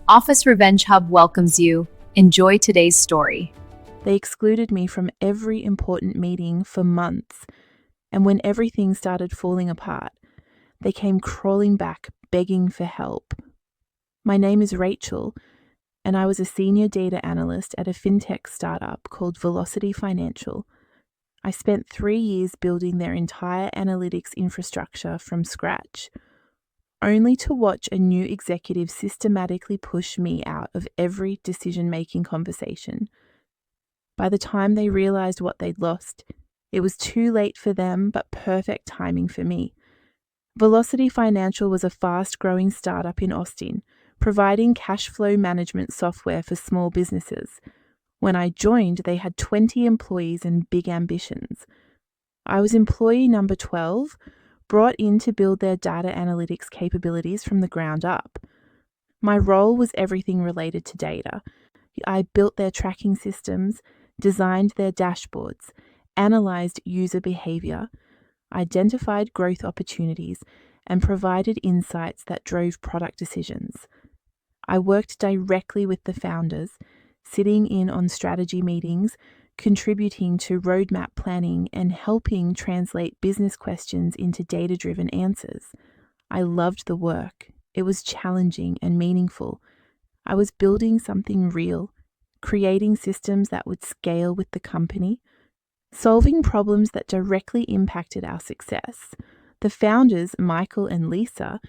Office Revenge Hub welcomes you. Enjoy today's story. They excluded me from every important meeting for months, and when everything started falling apart, they came crawling back, begging for help. My name is Rachel, and I was a senior data analyst at a fintech startup called Velocity Financial. I spent 3 years building their entire analytics infrastructure from scratch, only to watch a new executive systematically push me out of every decision-making conversation. By the time they realized what they'd lost, it was too late for them, but perfect timing for me. Velocity Financial was a fast-growing startup in Austin, providing cash flow management software for small businesses. When I joined, they had 20 employees and big ambitions. I was employee number 12, brought in to build their data analytics capabilities from the ground up. My role was everything related to data. I built their tracking systems, designed their dashboards, analyzed user behavior, identified growth opportunities, and provided insights that drove product decisions. I worked directly with the founders, sitting in on strategy meetings, contributing to roadmap planning, and helping translate business questions into data-driven answers. I loved the work. It was challenging and meaningful. I was building something real, creating systems that would scale with the company, solving problems that directly impacted our success. The founders, Michael and Lisa,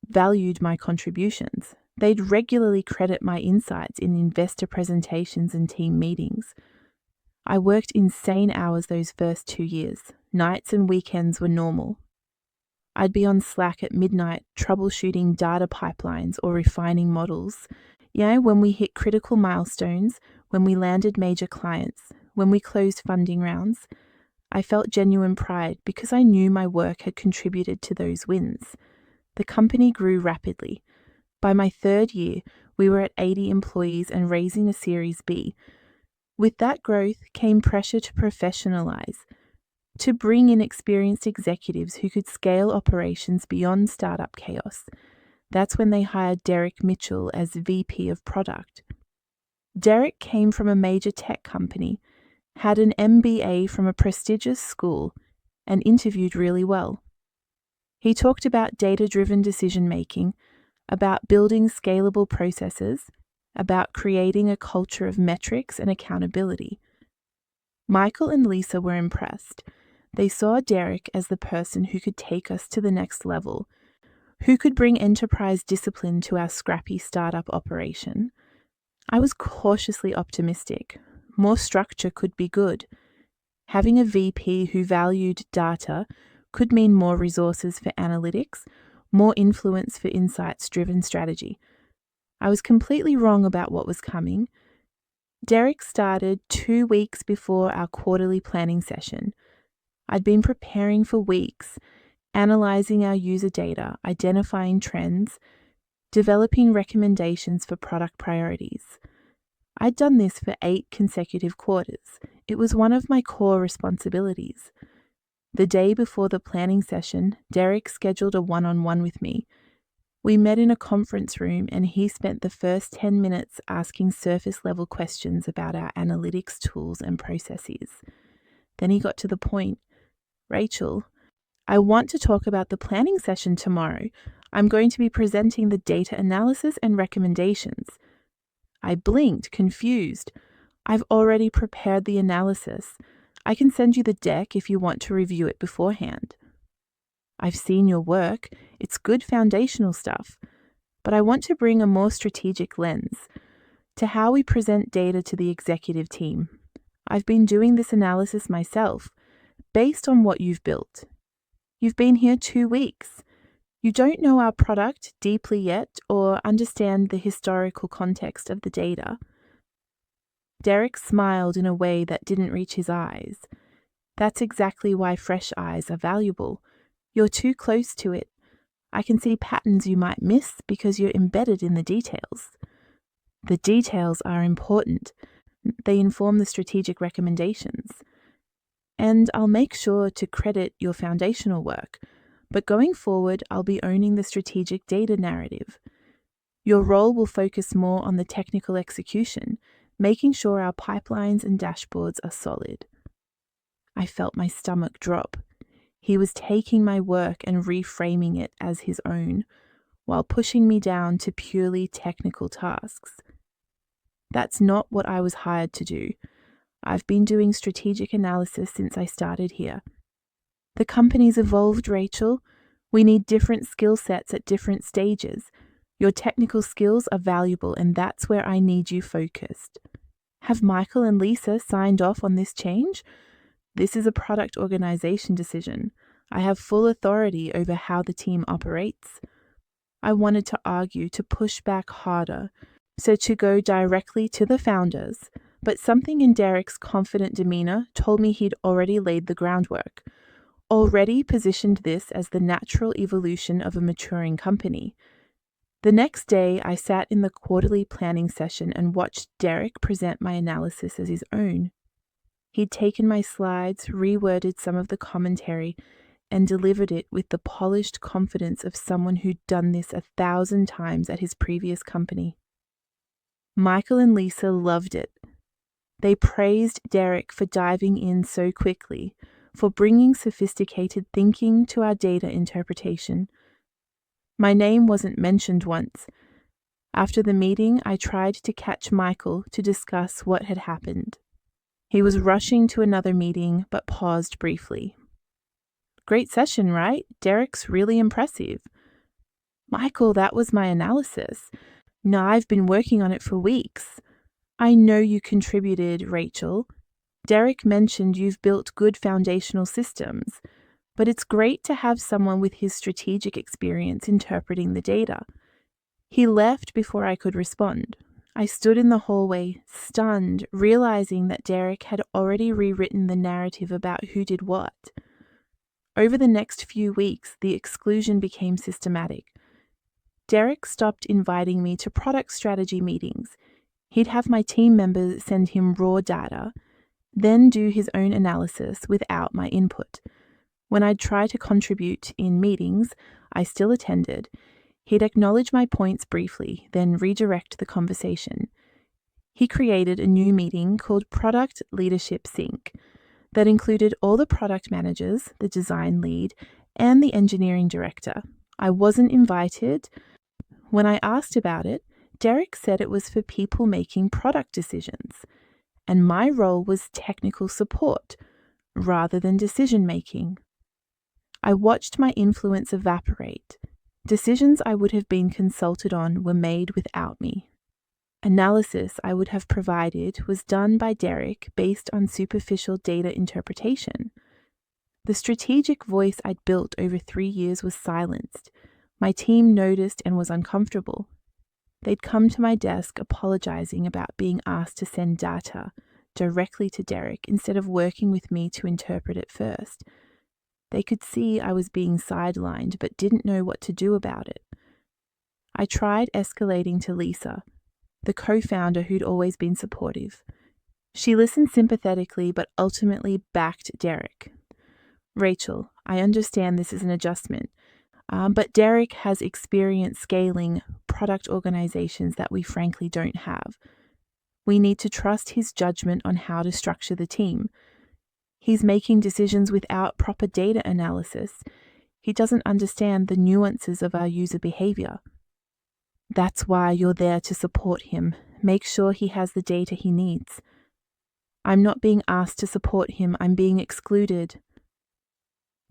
valued my contributions. They'd regularly credit my insights in investor presentations and team meetings. I worked insane hours those first 2 years. Nights and weekends were normal. I'd be on Slack at midnight, troubleshooting data pipelines or refining models. When we hit critical milestones, when we landed major clients, when we closed funding rounds, I felt genuine pride because I knew my work had contributed to those wins. The company grew rapidly. By my 3rd year, we were at 80 employees and raising a Series B. With that growth came pressure to professionalize, to bring in experienced executives who could scale operations beyond startup chaos. That's when they hired Derek Mitchell as VP of Product. Derek came from a major tech company, had an MBA from a prestigious school, and interviewed really well. He talked about data-driven decision-making, about building scalable processes, about creating a culture of metrics and accountability. Michael and Lisa were impressed. They saw Derek as the person who could take us to the next level, who could bring enterprise discipline to our scrappy startup operation. I was cautiously optimistic. More structure could be good. Having a VP who valued data could mean more resources for analytics, more influence for insights-driven strategy. I was completely wrong about what was coming. Derek started 2 weeks before our quarterly planning session. I'd been preparing for weeks, analyzing our user data, identifying trends, developing recommendations for product priorities. I'd done this for 8 consecutive quarters. It was one of my core responsibilities. The day before the planning session, Derek scheduled a one-on-one with me. We met in a conference room and he spent the first 10 minutes asking surface-level questions about our analytics tools and processes. Then he got to the point. Rachel, I want to talk about the planning session tomorrow. I'm going to be presenting the data analysis and recommendations. I blinked, confused. I've already prepared the analysis. I can send you the deck if you want to review it beforehand. I've seen your work. It's good foundational stuff. But I want to bring a more strategic lens to how we present data to the executive team. I've been doing this analysis myself, based on what you've built. You've been here 2 weeks. You don't know our product deeply yet or understand the historical context of the data. Derek smiled in a way that didn't reach his eyes. That's exactly why fresh eyes are valuable. You're too close to it. I can see patterns you might miss because you're embedded in the details. The details are important. They inform the strategic recommendations. And I'll make sure to credit your foundational work, but going forward, I'll be owning the strategic data narrative. Your role will focus more on the technical execution, making sure our pipelines and dashboards are solid. I felt my stomach drop. He was taking my work and reframing it as his own, while pushing me down to purely technical tasks. That's not what I was hired to do. I've been doing strategic analysis since I started here. The company's evolved, Rachel. We need different skill sets at different stages. Your technical skills are valuable, and that's where I need you focused. Have Michael and Lisa signed off on this change? This is a product organization decision. I have full authority over how the team operates. I wanted to argue, to push back harder, so to go directly to the founders, but something in Derek's confident demeanor told me he'd already laid the groundwork, already positioned this as the natural evolution of a maturing company. The next day, I sat in the quarterly planning session and watched Derek present my analysis as his own. He'd taken my slides, reworded some of the commentary, and delivered it with the polished confidence of someone who'd done this 1,000 times at his previous company. Michael and Lisa loved it. They praised Derek for diving in so quickly, for bringing sophisticated thinking to our data interpretation. My name wasn't mentioned once. After the meeting, I tried to catch Michael to discuss what had happened. He was rushing to another meeting, but paused briefly. Great session, right? Derek's really impressive. Michael, that was my analysis. No, I've been working on it for weeks. I know you contributed, Rachel. Derek mentioned you've built good foundational systems, but it's great to have someone with his strategic experience interpreting the data. He left before I could respond. I stood in the hallway, stunned, realizing that Derek had already rewritten the narrative about who did what. Over the next few weeks, the exclusion became systematic. Derek stopped inviting me to product strategy meetings. He'd have my team members send him raw data, then do his own analysis without my input. When I'd try to contribute in meetings, I still attended. He'd acknowledge my points briefly, then redirect the conversation. He created a new meeting called Product Leadership Sync that included all the product managers, the design lead, and the engineering director. I wasn't invited. When I asked about it, Derek said it was for people making product decisions, and my role was technical support rather than decision-making. I watched my influence evaporate. Decisions I would have been consulted on were made without me. Analysis I would have provided was done by Derek based on superficial data interpretation. The strategic voice I'd built over 3 years was silenced. My team noticed and was uncomfortable. They'd come to my desk apologizing about being asked to send data directly to Derek instead of working with me to interpret it first. They could see I was being sidelined but didn't know what to do about it. I tried escalating to Lisa, the co-founder who'd always been supportive. She listened sympathetically but ultimately backed Derek. Rachel, I understand this is an adjustment, but Derek has experience scaling product organizations that we frankly don't have. We need to trust his judgment on how to structure the team. He's making decisions without proper data analysis. He doesn't understand the nuances of our user behavior. That's why you're there to support him. Make sure he has the data he needs. I'm not being asked to support him. I'm being excluded.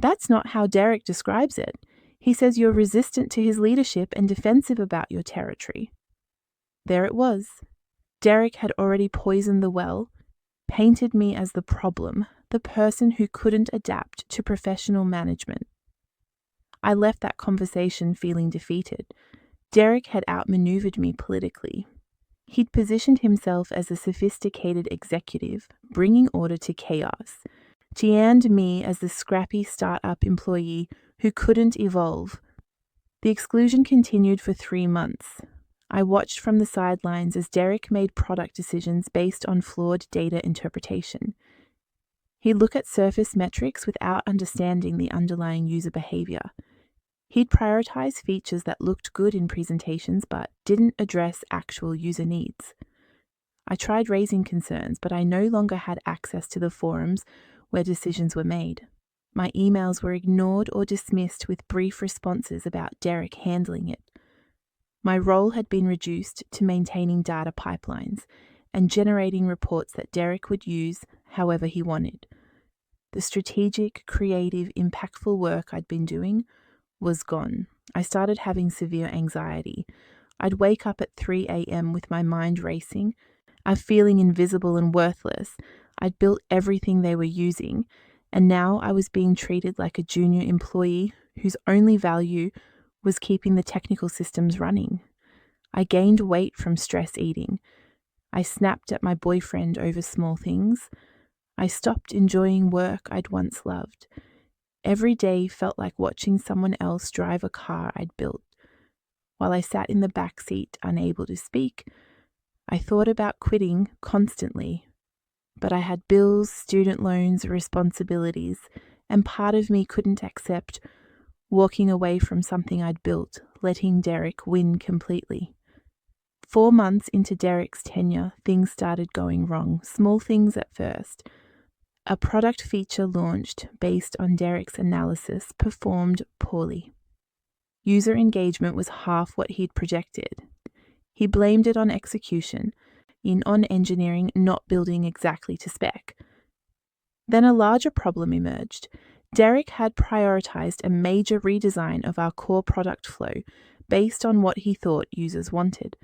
That's not how Derek describes it. He says you're resistant to his leadership and defensive about your territory. There it was. Derek had already poisoned the well, painted me as the problem, the person who couldn't adapt to professional management. I left that conversation feeling defeated. Derek had outmaneuvered me politically. He'd positioned himself as a sophisticated executive, bringing order to chaos. Tianned me as the scrappy startup employee who couldn't evolve. The exclusion continued for 3 months. I watched from the sidelines as Derek made product decisions based on flawed data interpretation. He'd look at surface metrics without understanding the underlying user behavior. He'd prioritize features that looked good in presentations but didn't address actual user needs. I tried raising concerns, but I no longer had access to the forums where decisions were made. My emails were ignored or dismissed with brief responses about Derek handling it. My role had been reduced to maintaining data pipelines and generating reports that Derek would use however he wanted. The strategic, creative, impactful work I'd been doing was gone. I started having severe anxiety. I'd wake up at 3 a.m. with my mind racing, feeling invisible and worthless. I'd built everything they were using, and now I was being treated like a junior employee whose only value was keeping the technical systems running. I gained weight from stress eating. I snapped at my boyfriend over small things. I stopped enjoying work I'd once loved. Every day felt like watching someone else drive a car I'd built. While I sat in the back seat, unable to speak, I thought about quitting constantly. But I had bills, student loans, responsibilities, and part of me couldn't accept walking away from something I'd built, letting Derek win completely. 4 months into Derek's tenure, things started going wrong, small things at first. A product feature launched based on Derek's analysis performed poorly. User engagement was half what he'd projected. He blamed it on execution, on engineering not building exactly to spec. Then a larger problem emerged. Derek had prioritized a major redesign of our core product flow based on what he thought users wanted.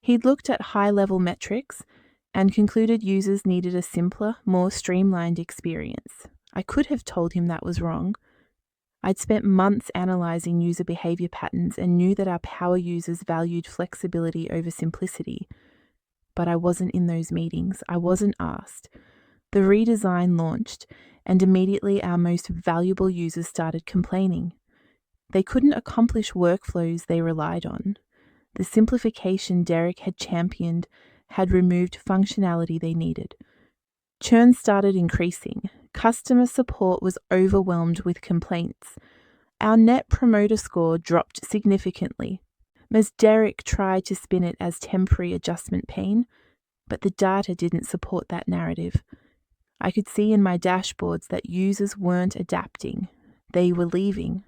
He'd looked at high-level metrics and concluded users needed a simpler, more streamlined experience. I could have told him that was wrong. I'd spent months analyzing user behavior patterns and knew that our power users valued flexibility over simplicity. But I wasn't in those meetings. I wasn't asked. The redesign launched, and immediately our most valuable users started complaining. They couldn't accomplish workflows they relied on. The simplification Derek had championed had removed functionality they needed. Churn started increasing. Customer support was overwhelmed with complaints. Our net promoter score dropped significantly, as Derek tried to spin it as temporary adjustment pain, but the data didn't support that narrative. I could see in my dashboards that users weren't adapting. They were leaving.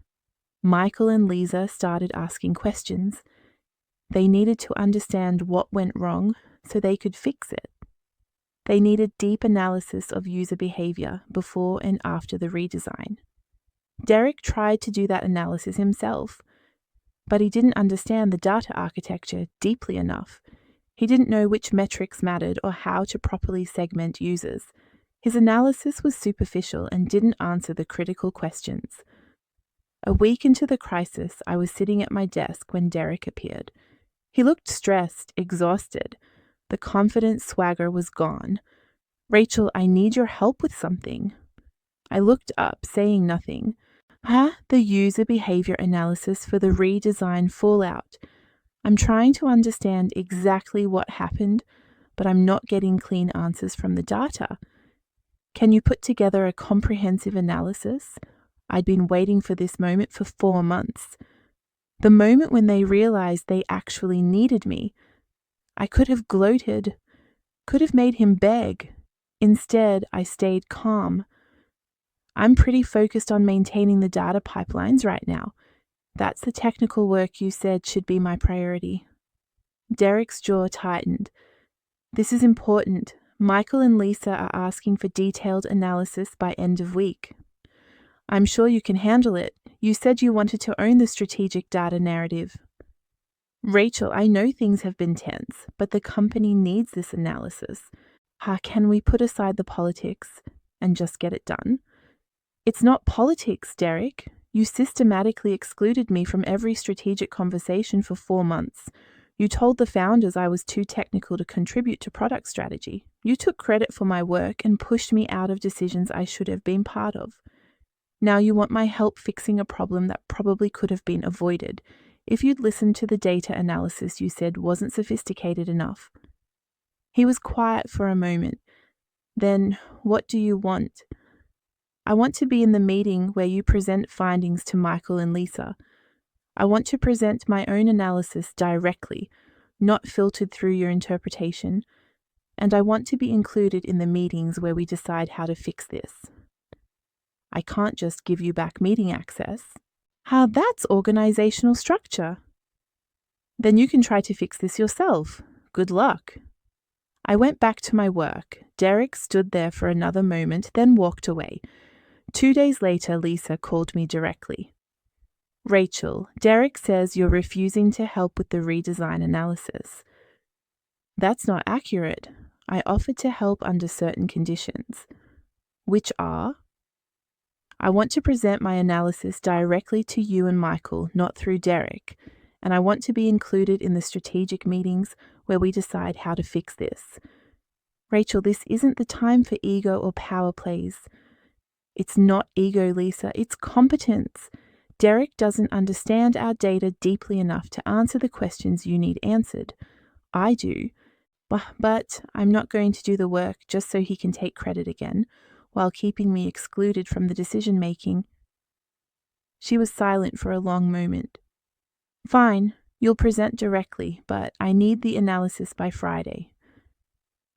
Michael and Lisa started asking questions. They needed to understand what went wrong so they could fix it. They needed deep analysis of user behavior before and after the redesign. Derek tried to do that analysis himself, but he didn't understand the data architecture deeply enough. He didn't know which metrics mattered or how to properly segment users. His analysis was superficial and didn't answer the critical questions. A week into the crisis, I was sitting at my desk when Derek appeared. He looked stressed, exhausted. The confident swagger was gone. "Rachel, I need your help with something." I looked up, saying nothing. The user behavior analysis for the redesign fallout. I'm trying to understand exactly what happened, but I'm not getting clean answers from the data. Can you put together a comprehensive analysis? I'd been waiting for this moment for 4 months. The moment when they realized they actually needed me. I could have gloated, could have made him beg. Instead, I stayed calm. I'm pretty focused on maintaining the data pipelines right now. That's the technical work you said should be my priority. Derek's jaw tightened. This is important. Michael and Lisa are asking for detailed analysis by end of week. I'm sure you can handle it. You said you wanted to own the strategic data narrative. Rachel, I know things have been tense, but the company needs this analysis. Can we put aside the politics and just get it done? It's not politics, Derek. You systematically excluded me from every strategic conversation for 4 months. You told the founders I was too technical to contribute to product strategy. You took credit for my work and pushed me out of decisions I should have been part of. Now you want my help fixing a problem that probably could have been avoided if you'd listened to the data analysis you said wasn't sophisticated enough. He was quiet for a moment. Then, what do you want? I want to be in the meeting where you present findings to Michael and Lisa. I want to present my own analysis directly, not filtered through your interpretation, and I want to be included in the meetings where we decide how to fix this. I can't just give you back meeting access. How that's organizational structure. Then you can try to fix this yourself. Good luck. I went back to my work. Derek stood there for another moment, then walked away. 2 days later, Lisa called me directly. Rachel, Derek says you're refusing to help with the redesign analysis. That's not accurate. I offered to help under certain conditions. Which are? I want to present my analysis directly to you and Michael, not through Derek, and I want to be included in the strategic meetings where we decide how to fix this. Rachel, this isn't the time for ego or power plays. It's not ego, Lisa, it's competence. Derek doesn't understand our data deeply enough to answer the questions you need answered. I do. But I'm not going to do the work just so he can take credit again, while keeping me excluded from the decision-making. She was silent for a long moment. Fine, you'll present directly, but I need the analysis by Friday.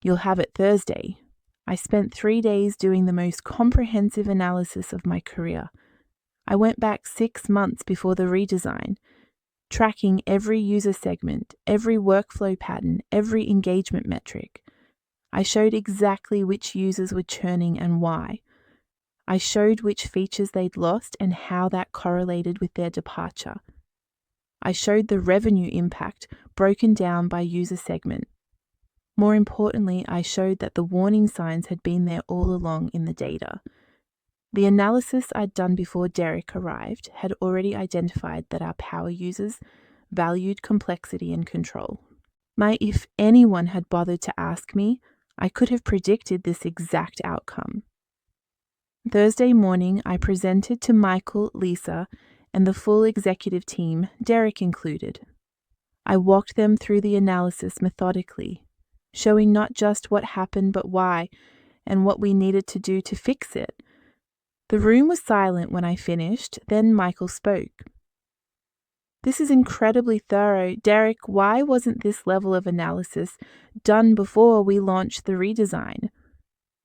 You'll have it Thursday. I spent 3 days doing the most comprehensive analysis of my career. I went back 6 months before the redesign, tracking every user segment, every workflow pattern, every engagement metric. I showed exactly which users were churning and why. I showed which features they'd lost and how that correlated with their departure. I showed the revenue impact broken down by user segment. More importantly, I showed that the warning signs had been there all along in the data. The analysis I'd done before Derek arrived had already identified that our power users valued complexity and control. If anyone had bothered to ask me, I could have predicted this exact outcome. Thursday morning, I presented to Michael, Lisa, and the full executive team, Derek included. I walked them through the analysis methodically, showing not just what happened but why and what we needed to do to fix it. The room was silent when I finished, then Michael spoke. This is incredibly thorough. Derek, why wasn't this level of analysis done before we launched the redesign?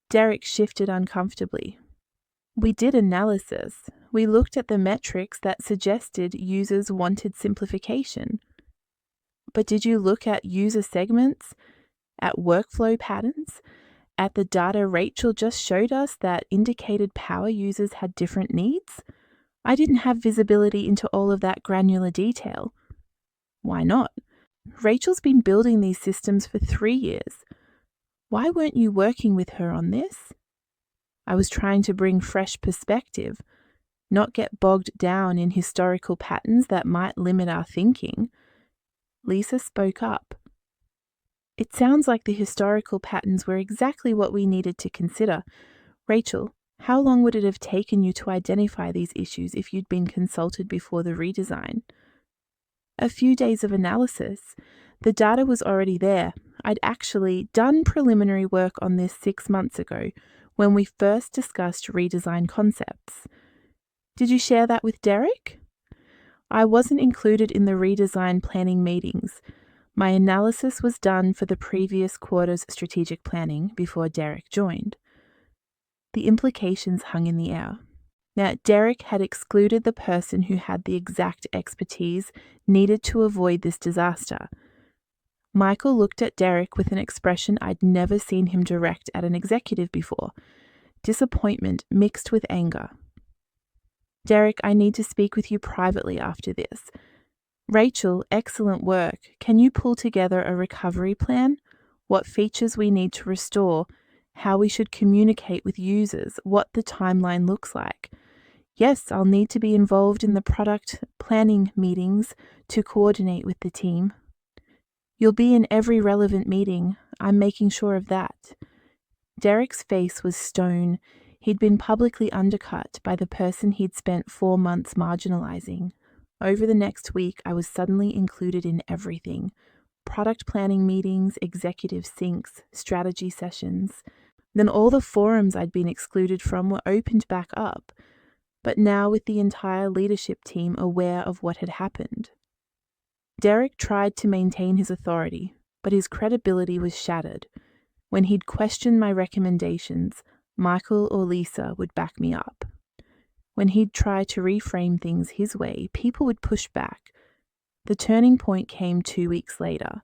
Derek shifted uncomfortably. We did analysis. We looked at the metrics that suggested users wanted simplification. But did you look at user segments, at workflow patterns, at the data Rachel just showed us that indicated power users had different needs? I didn't have visibility into all of that granular detail. Why not? Rachel's been building these systems for 3 years. Why weren't you working with her on this? I was trying to bring fresh perspective, not get bogged down in historical patterns that might limit our thinking. Lisa spoke up. It sounds like the historical patterns were exactly what we needed to consider. Rachel, how long would it have taken you to identify these issues if you'd been consulted before the redesign? A few days of analysis. The data was already there. I'd actually done preliminary work on this 6 months ago when we first discussed redesign concepts. Did you share that with Derek? I wasn't included in the redesign planning meetings. My analysis was done for the previous quarter's strategic planning before Derek joined. The implications hung in the air. Now, Derek had excluded the person who had the exact expertise needed to avoid this disaster. Michael looked at Derek with an expression I'd never seen him direct at an executive before, disappointment mixed with anger. Derek, I need to speak with you privately after this. Rachel, excellent work. Can you pull together a recovery plan? What features we need to restore, how we should communicate with users, what the timeline looks like. Yes, I'll need to be involved in the product planning meetings to coordinate with the team. You'll be in every relevant meeting. I'm making sure of that. Derek's face was stone. He'd been publicly undercut by the person he'd spent 4 months marginalizing. Over the next week, I was suddenly included in everything. Product planning meetings, executive syncs, strategy sessions. Then all the forums I'd been excluded from were opened back up. but now with the entire leadership team aware of what had happened. Derek tried to maintain his authority, but his credibility was shattered. When he'd question my recommendations, Michael or Lisa would back me up. When he'd try to reframe things his way, people would push back. The turning point came 2 weeks later.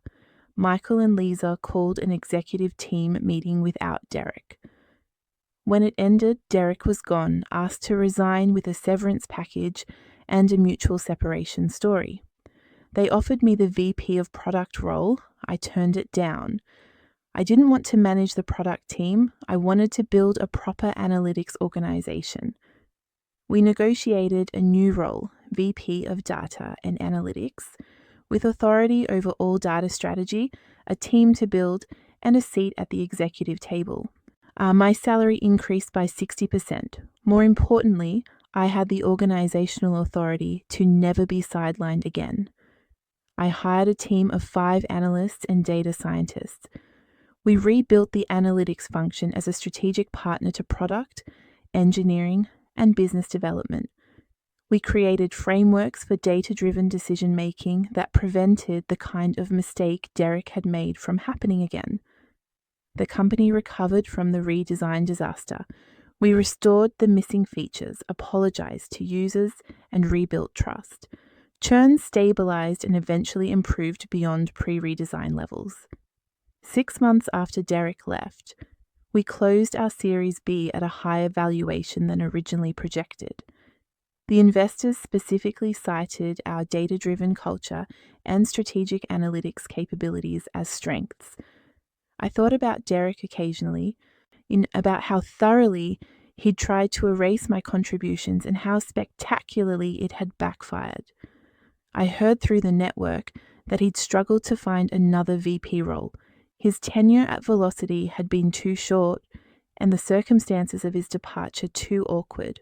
Michael and Lisa called an executive team meeting without Derek. When it ended, Derek was gone, asked to resign with a severance package and a mutual separation story. They offered me the VP of product role. I turned it down. I didn't want to manage the product team. I wanted to build a proper analytics organization. We negotiated a new role, VP of Data and Analytics, with authority over all data strategy, a team to build, and a seat at the executive table. My salary increased by 60%. More importantly, I had the organizational authority to never be sidelined again. I hired a team of 5 analysts and data scientists. We rebuilt the analytics function as a strategic partner to product, engineering, and business development. We created frameworks for data-driven decision-making that prevented the kind of mistake Derek had made from happening again. The company recovered from the redesign disaster. We restored the missing features, apologized to users, and rebuilt trust. Churn stabilized and eventually improved beyond pre-redesign levels. 6 months after Derek left, we closed our Series B at a higher valuation than originally projected. The investors specifically cited our data-driven culture and strategic analytics capabilities as strengths. I thought about Derek occasionally, about how thoroughly he'd tried to erase my contributions and how spectacularly it had backfired. I heard through the network that he'd struggled to find another VP role. His tenure at Velocity had been too short, and the circumstances of his departure too awkward.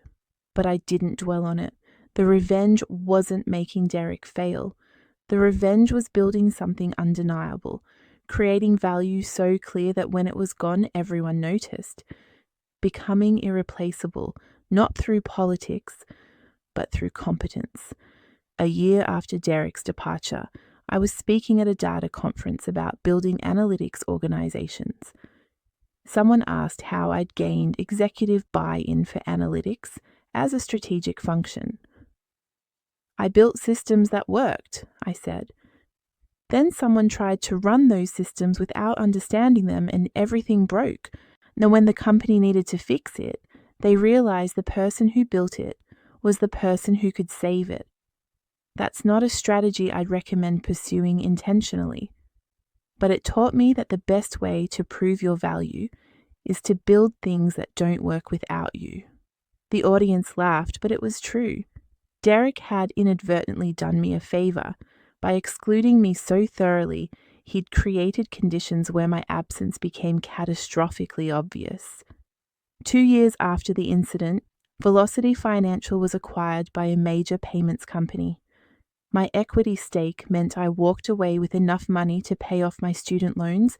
But I didn't dwell on it. The revenge wasn't making Derek fail. The revenge was building something undeniable, creating value so clear that when it was gone, everyone noticed. Becoming irreplaceable, not through politics, but through competence. A year after Derek's departure, I was speaking at a data conference about building analytics organizations. Someone asked how I'd gained executive buy-in for analytics as a strategic function. I built systems that worked, I said. Then someone tried to run those systems without understanding them and everything broke. Now, when the company needed to fix it, they realized the person who built it was the person who could save it. That's not a strategy I'd recommend pursuing intentionally. But it taught me that the best way to prove your value is to build things that don't work without you. The audience laughed, but it was true. Derek had inadvertently done me a favor. By excluding me so thoroughly, he'd created conditions where my absence became catastrophically obvious. 2 years after the incident, Velocity Financial was acquired by a major payments company. My equity stake meant I walked away with enough money to pay off my student loans,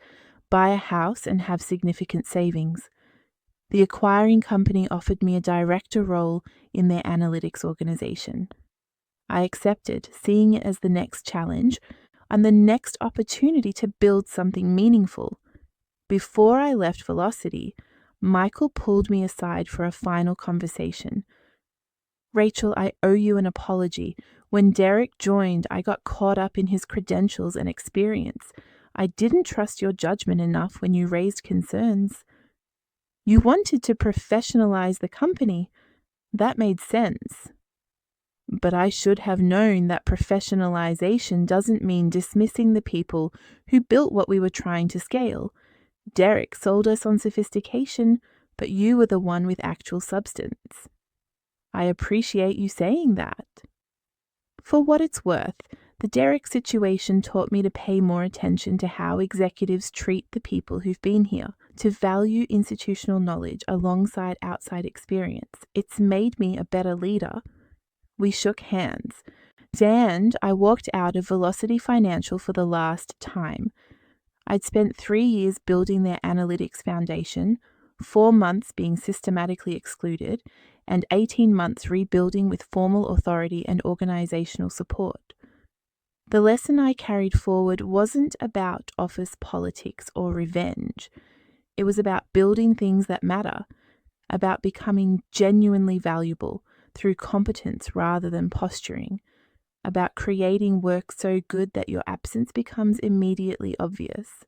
buy a house, and have significant savings. The acquiring company offered me a director role in their analytics organization. I accepted, seeing it as the next challenge and the next opportunity to build something meaningful. Before I left Velocity, Michael pulled me aside for a final conversation. "Rachel, I owe you an apology. When Derek joined, I got caught up in his credentials and experience. I didn't trust your judgment enough when you raised concerns. You wanted to professionalize the company. That made sense. But I should have known that professionalization doesn't mean dismissing the people who built what we were trying to scale. Derek sold us on sophistication, but you were the one with actual substance. I appreciate you saying that." For what it's worth, the Derek situation taught me to pay more attention to how executives treat the people who've been here, to value institutional knowledge alongside outside experience. It's made me a better leader. We shook hands. And I walked out of Velocity Financial for the last time. I'd spent 3 years building their analytics foundation, 4 months being systematically excluded, and 18 months rebuilding with formal authority and organizational support. The lesson I carried forward wasn't about office politics or revenge. It was about building things that matter, about becoming genuinely valuable through competence rather than posturing, about creating work so good that your absence becomes immediately obvious.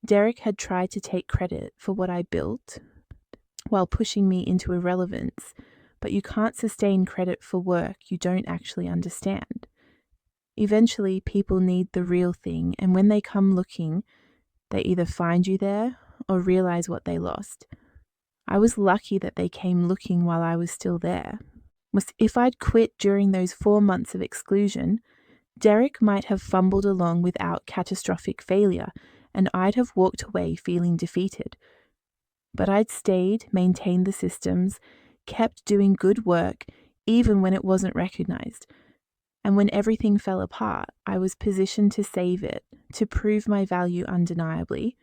Derek had tried to take credit for what I built while pushing me into irrelevance, but you can't sustain credit for work you don't actually understand. Eventually, people need the real thing, and when they come looking, they either find you there or realize what they lost. I was lucky that they came looking while I was still there. If I'd quit during those 4 months of exclusion, Derek might have fumbled along without catastrophic failure, and I'd have walked away feeling defeated. But I'd stayed, maintained the systems, kept doing good work, even when it wasn't recognized. And when everything fell apart, I was positioned to save it, to prove my value undeniably,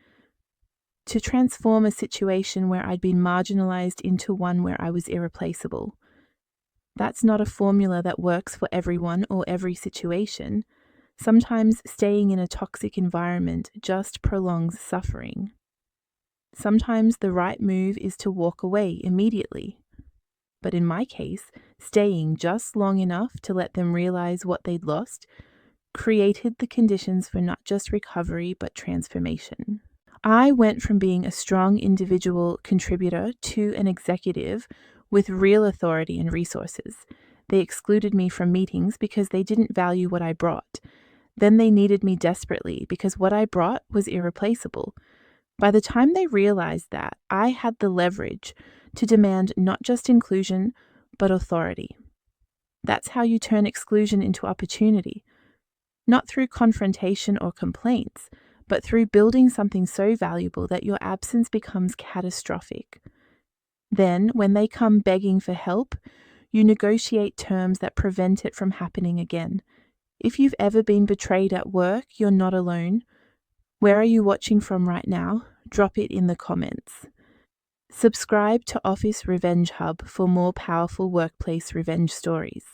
to transform a situation where I'd been marginalized into one where I was irreplaceable. That's not a formula that works for everyone or every situation. Sometimes staying in a toxic environment just prolongs suffering. Sometimes the right move is to walk away immediately. But in my case, staying just long enough to let them realize what they'd lost created the conditions for not just recovery but transformation. I went from being a strong individual contributor to an executive with real authority and resources. They excluded me from meetings because they didn't value what I brought. Then they needed me desperately because what I brought was irreplaceable. By the time they realized that, I had the leverage to demand not just inclusion, but authority. That's how you turn exclusion into opportunity. Not through confrontation or complaints, but through building something so valuable that your absence becomes catastrophic. Then, when they come begging for help, you negotiate terms that prevent it from happening again. If you've ever been betrayed at work, you're not alone. Where are you watching from right now? Drop it in the comments. Subscribe to Office Revenge Hub for more powerful workplace revenge stories.